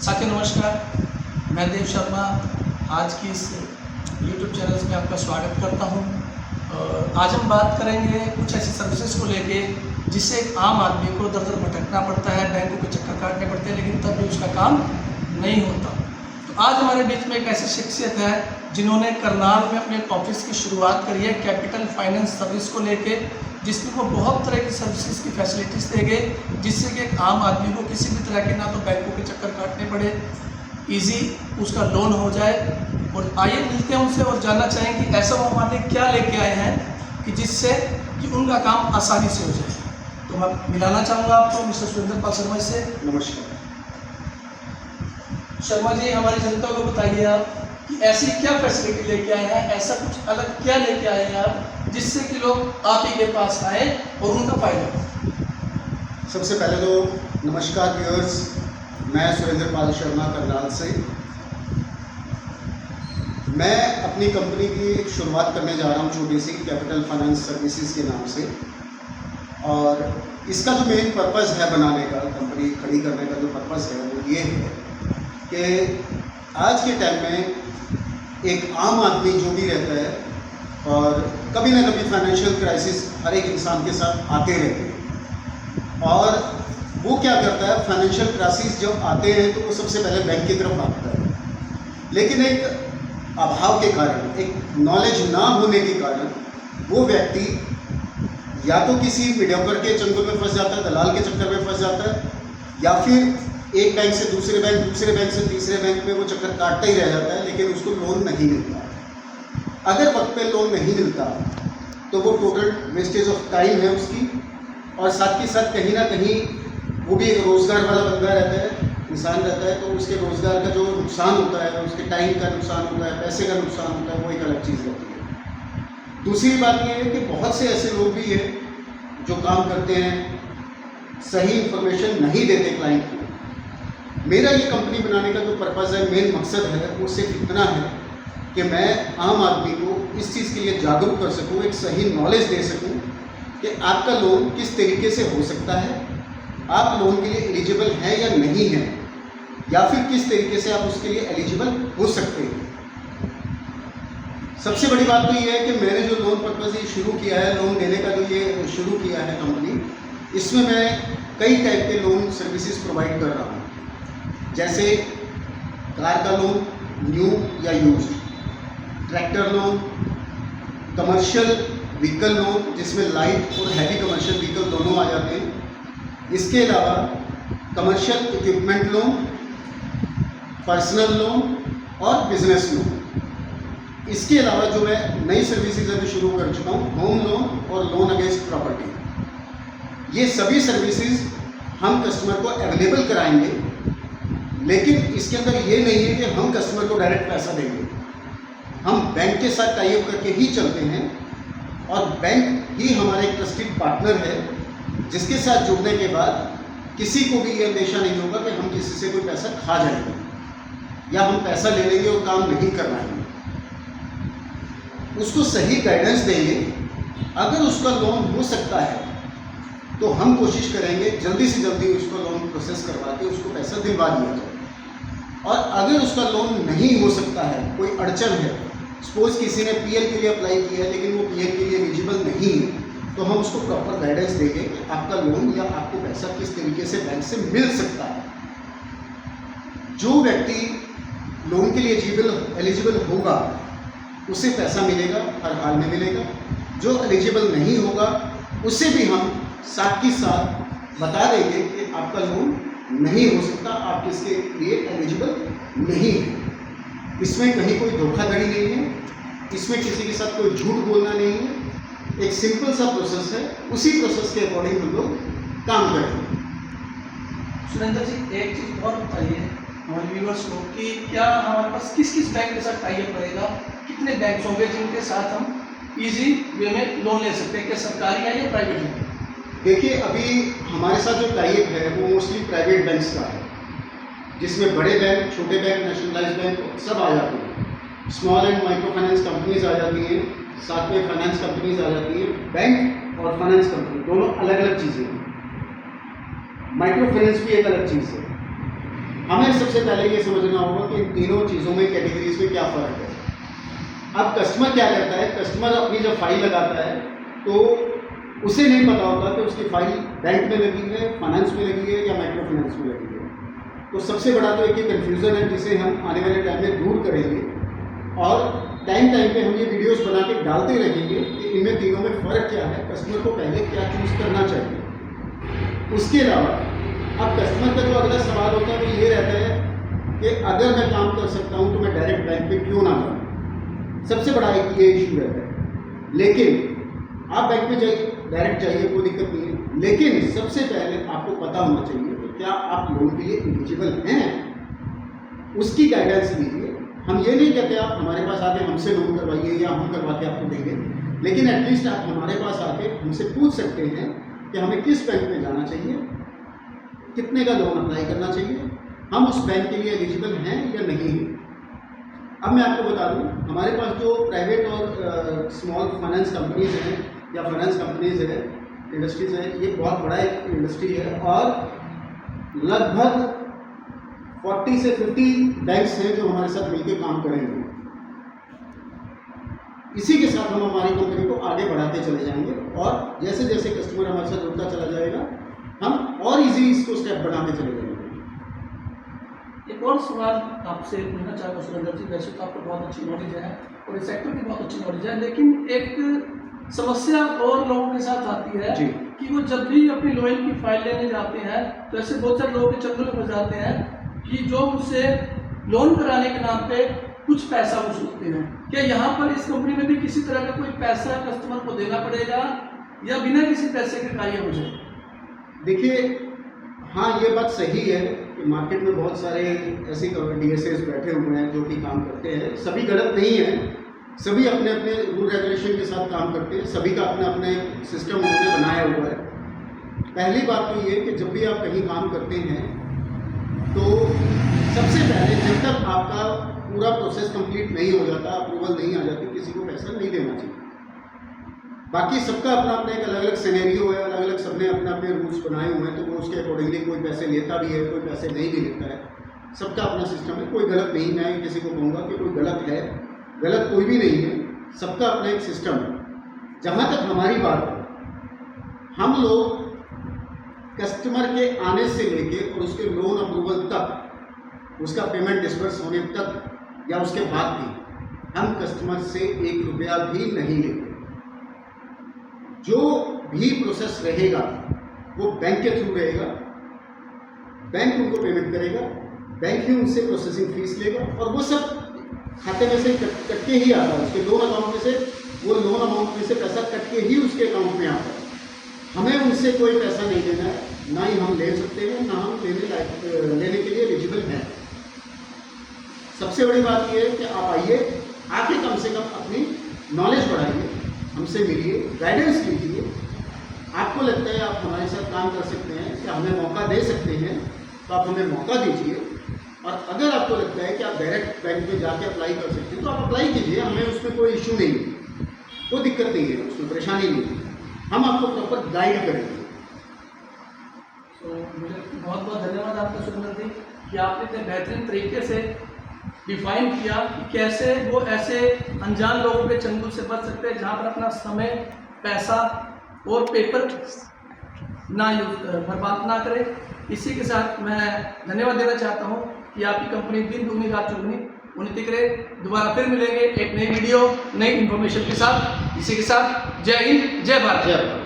साथियों नमस्कार, मैं देव शर्मा आज की इस YouTube चैनल में आपका स्वागत करता हूं। आज हम बात करेंगे कुछ ऐसी सर्विसेज को लेके जिससे एक आम आदमी को दर दर भटकना पड़ता है, बैंकों के चक्कर काटने पड़ते हैं, लेकिन तब भी उसका काम नहीं होता। तो आज हमारे बीच में एक ऐसी शख्सियत है जिन्होंने करनाल में अपने ऑफिस की शुरुआत करी है कैपिटल फाइनेंस सर्विस को लेके, जिसमें वो बहुत तरह की सर्विसेज की फैसिलिटीज़ देंगे जिससे कि एक आम आदमी को किसी भी तरह के ना तो बैंकों के चक्कर काटने पड़े, इजी उसका लोन हो जाए। और आइए मिलते हैं उनसे और जानना चाहेंगे कि ऐसा वो हमारे लिए क्या लेके आए हैं कि जिससे कि उनका काम आसानी से हो जाए। तो मैं मिलाना चाहूँगा आपको मिस्टर सुरेंद्र पाल शर्मा से। नमस्कार शर्मा जी, हमारी जनता को बताइए आप कि ऐसी क्या फैसिलिटी लेके आए हैं, ऐसा कुछ अलग क्या लेके आए हैं आप जिससे कि लोग आप ही के पास आए और उनका फायदा हो। सबसे पहले तो नमस्कार व्यूअर्स, मैं सुरेंद्र पाल शर्मा करनाल से। मैं अपनी कंपनी की एक शुरुआत करने जा रहा हूँ छोटी सी, कैपिटल फाइनेंस सर्विसेज के नाम से। और इसका जो मेन पर्पस है बनाने का, कंपनी खड़ी करने का जो पर्पस है वो ये है कि आज के टाइम में एक आम आदमी जो भी रहता है और कभी ना कभी फाइनेंशियल क्राइसिस हर एक इंसान के साथ आते रहते हैं, और वो क्या करता है, फाइनेंशियल क्राइसिस जब आते हैं तो वो सबसे पहले बैंक की तरफ भागता है। लेकिन एक अभाव के कारण, एक नॉलेज ना होने के कारण वो व्यक्ति या तो किसी मीडियोकर के चंगुल में फंस जाता है, दलाल के चक्कर में फंस जाता है, या फिर एक बैंक से दूसरे बैंक, दूसरे बैंक से तीसरे बैंक में वो चक्कर काटता ही रह जाता है, लेकिन उसको लोन नहीं मिलता। अगर वक्त पे लोन नहीं मिलता तो वो टोटल वेस्टेज ऑफ टाइम है उसकी, और साथ के साथ कहीं ना कहीं वो भी एक रोज़गार वाला बंदा रहता है, इंसान रहता है, तो उसके रोज़गार का जो नुकसान होता है, उसके टाइम का नुकसान होता है, पैसे का नुकसान होता है, वो एक अलग चीज़ रहती है। दूसरी बात ये है कि बहुत से ऐसे लोग भी हैं जो काम करते हैं, सही इंफॉर्मेशन नहीं देते क्लाइंट को। मेरा ये कंपनी बनाने का जो पर्पज़ है, मेन मकसद है, वो सिर्फ इतना है कि मैं आम आदमी को इस चीज़ के लिए जागरूक कर सकूँ, एक सही नॉलेज दे सकूँ कि आपका लोन किस तरीके से हो सकता है, आप लोन के लिए एलिजिबल हैं या नहीं हैं, या फिर किस तरीके से आप उसके लिए एलिजिबल हो सकते हैं। सबसे बड़ी बात तो ये है कि मैंने जो लोन पर्पज़ ये शुरू किया है, लोन देने का जो ये शुरू किया है कंपनी, इसमें मैं कई टाइप के लोन सर्विसेज प्रोवाइड कर रहा हूँ। जैसे कार का लोन, न्यू या used, tractor loan, commercial vehicle loan जिसमें लाइट और हैवी कमर्शियल व्हीकल दोनों आ जाते हैं। इसके अलावा commercial equipment loan, personal loan और बिजनेस लोन। इसके अलावा जो मैं नई सर्विसेज अभी शुरू कर चुका हूँ, होम लोन और लोन अगेंस्ट प्रॉपर्टी। ये सभी सर्विसेज हम कस्टमर को अवेलेबल कराएंगे, लेकिन इसके अंदर ये नहीं है कि हम कस्टमर को डायरेक्ट पैसा देंगे। हम बैंक के साथ टाई अप करके ही चलते हैं, और बैंक ही हमारा एक ट्रस्टेड पार्टनर है जिसके साथ जुड़ने के बाद किसी को भी ये अंदेशा नहीं होगा कि हम किसी से कोई पैसा खा जाएंगे या हम पैसा ले लेंगे और काम नहीं करवाएंगे। उसको सही गाइडेंस देंगे। अगर उसका लोन हो सकता है तो हम कोशिश करेंगे जल्दी से जल्दी उसको लोन प्रोसेस करवा के उसको पैसा दिलवा दिया जाए। और अगर उसका लोन नहीं हो सकता है, कोई अड़चन है, सपोज किसी ने पीएल के लिए अप्लाई किया है लेकिन वो पीएल के लिए एलिजिबल नहीं है, तो हम उसको प्रॉपर गाइडेंस देंगे कि आपका लोन या आपको पैसा किस तरीके से बैंक से मिल सकता है। जो व्यक्ति लोन के लिए एलिजिबल होगा उसे पैसा मिलेगा, हर हाल में मिलेगा। जो एलिजिबल नहीं होगा उसे भी हम साथ ही साथ बता देंगे कि आपका लोन नहीं हो सकता, आप इसके लिए एलिजिबल नहीं है। इसमें कहीं कोई धोखाधड़ी नहीं है, इसमें किसी के साथ कोई झूठ बोलना नहीं है। एक सिंपल सा प्रोसेस है, उसी प्रोसेस के अकॉर्डिंग हम लोग काम करेंगे। सुरेंद्र जी, एक चीज़ और बताइए हमारे व्यूअर्स को कि क्या हमारे पास किस किस बैंक के साथ टाई अप रहेगा, कितने बैंक होंगे जिनके साथ हम इजी वे में लोन ले सकते हैं, क्या सरकारी है या प्राइवेट है? देखिए, अभी हमारे साथ जो टाई अप है वो मोस्टली प्राइवेट बैंक्स का है, जिसमें बड़े बैंक, छोटे बैंक, नेशनलाइज बैंक सब आ जाते हैं। Small and micro finance companies आ जाती हैं, साथ में फाइनेंस कंपनीज आ जाती हैं। बैंक और फाइनेंस कंपनी दोनों अलग अलग चीज़ें हैं। माइक्रो फाइनेंस भी एक अलग चीज़ है। हमें सबसे पहले ये समझना होगा कि इन तीनों चीज़ों में, कैटेगरीज में क्या फ़र्क है। अब कस्टमर क्या करता है, कस्टमर अपनी जब फाइल लगाता है तो उसे नहीं पता होता कि उसकी फाइल बैंक में लगी है, फाइनेंस में लगी है या माइक्रो फाइनेंस में लगी है। तो सबसे बड़ा तो एक ही कन्फ्यूज़न है जिसे हम आने वाले टाइम में दूर करेंगे और टाइम पे हम ये वीडियोस बना के डालते रहेंगे कि इनमें तीनों में फ़र्क क्या है, कस्टमर को पहले क्या चूज़ करना चाहिए। उसके अलावा अब कस्टमर का जो अगला सवाल होता है वो ये रहता है कि अगर मैं काम कर सकता हूँ तो मैं डायरेक्ट बैंक पे क्यों ना जाऊँ। सबसे बड़ा एक ये इशू रहता है। लेकिन आप बैंक में जाइए, डायरेक्ट जाइए, कोई दिक्कत नहीं है, लेकिन सबसे पहले आपको पता होना चाहिए कि क्या आप लोन के लिए एलिजिबल हैं, उसकी गाइडेंस लीजिए। हम ये नहीं कहते आप हमारे पास आके हमसे लोन करवाइए या हम करवा के आपको देंगे, लेकिन एटलीस्ट आप हमारे पास आके हमसे पूछ सकते हैं कि हमें किस बैंक में जाना चाहिए, कितने का लोन अप्लाई करना चाहिए, हम उस बैंक के लिए एलिजिबल हैं या नहीं हैं। अब मैं आपको बता दूं, हमारे पास जो प्राइवेट और स्मॉल फाइनेंस कंपनीज हैं या फाइनेंस कंपनीज है, इंडस्ट्रीज हैं, ये बहुत बड़ा एक इंडस्ट्री है और लगभग 40 से 50 बैंक्स हैं जो हमारे साथ मिलकर काम करेंगे। इसी के साथ हम हमारी कंपनी को आगे बढ़ाते चले जाएंगे और जैसे जैसे कस्टमर हमारे साथ जुड़ता चला जाएगा हम और इजी इसको स्टेप बनाते चले जाएंगे। एक और सवाल आपसे पूछना चाहूँगा सुरेंद्र जी, वैसे तो आपको बहुत अच्छी नॉलेज है और इस सेक्टर की बहुत अच्छी नॉलेज है, लेकिन एक समस्या और लोगों के साथ आती है जी। कि वो जब भी अपनी लोन की फाइल लेने जाते हैं तो ऐसे बहुत सारे लोगों के चंगुल में फंस जाते हैं कि जो उनसे लोन कराने के नाम पे कुछ पैसा वसूलते हैं। क्या यहाँ पर इस कंपनी में भी किसी तरह का कोई पैसा कस्टमर को देना पड़ेगा या बिना किसी पैसे के कार्य हो जाए? देखिए, हाँ, ये बात सही है कि मार्केट में बहुत सारे ऐसे DSAs बैठे हुए हैं जो कि काम करते हैं। सभी गलत नहीं है, सभी अपने अपने रूल रेगुलेशन के साथ काम करते हैं, सभी का अपना अपने सिस्टम उन्होंने बनाया हुआ है। पहली बात तो ये कि जब भी आप कहीं काम करते हैं तो सबसे पहले जब तक आपका पूरा प्रोसेस कंप्लीट नहीं हो जाता, अप्रूवल नहीं आ जाती, किसी को पैसा नहीं देना चाहिए। बाकी सबका अपना अपना एक अलग अलग सिनेरियो है, अलग अलग सबने अपने अपने रूल्स बनाए हुए हैं, तो वो उसके अकॉर्डिंगली कोई पैसे लेता भी है, कोई पैसे नहीं भी लेता है। सबका अपना सिस्टम है, कोई गलत नहीं। मैं किसी को कहूँगा कि कोई गलत है, गलत कोई भी नहीं है, सबका अपना एक सिस्टम है। जहाँ तक हमारी बात है, हम लोग कस्टमर के आने से लेके और उसके लोन अप्रूवल तक, उसका पेमेंट डिस्बर्स होने तक या उसके बाद भी हम कस्टमर से 1 रुपया भी नहीं लेते। जो भी प्रोसेस रहेगा वो बैंक के थ्रू रहेगा, बैंक उनको पेमेंट करेगा, बैंक ही उनसे प्रोसेसिंग फीस लेगा और वो सब खाते में से कट के ही आता है। उसके लोन अकाउंट में से, वो लोन अमाउंट में से पैसा कट के ही उसके अकाउंट में आता है। हमें उनसे कोई पैसा नहीं देना है, ना ही हम ले सकते हैं, ना हम लेने के लिए एलिजिबल हैं। सबसे बड़ी बात यह है कि आप आइए, आके कम से कम अपनी नॉलेज बढ़ाइए, हमसे मिलिए, गाइडेंस लीजिए। आपको लगता है आप हमारे साथ काम कर सकते हैं, कि हमें मौका दे सकते हैं, तो आप हमें मौका दीजिए। और अगर आपको लगता है कि आप डायरेक्ट बैंक में जाके अप्लाई कर सकते हैं तो आप अप्लाई कीजिए, हमें उसमें कोई इशू नहीं है, कोई दिक्कत नहीं है, उसमें परेशानी नहीं है, हम आपको प्रॉपर गाइड करेंगे। तो मुझे बहुत बहुत धन्यवाद आपका सुरेंद्र जी कि आपने इतने बेहतरीन तरीके से डिफाइन किया कि कैसे वो ऐसे अनजान लोगों के चंगुल से बच सकते हैं जहाँ पर अपना समय, पैसा और पेपर ना बर्बाद ना करें। इसी के साथ मैं धन्यवाद देना चाहता हूँ कि आपकी कंपनी दिन दुगनी रात चौगुनी उन्नति करे। दोबारा फिर मिलेंगे एक नई वीडियो, नई इन्फॉर्मेशन के साथ। इसी के साथ जय हिंद, जय भारत।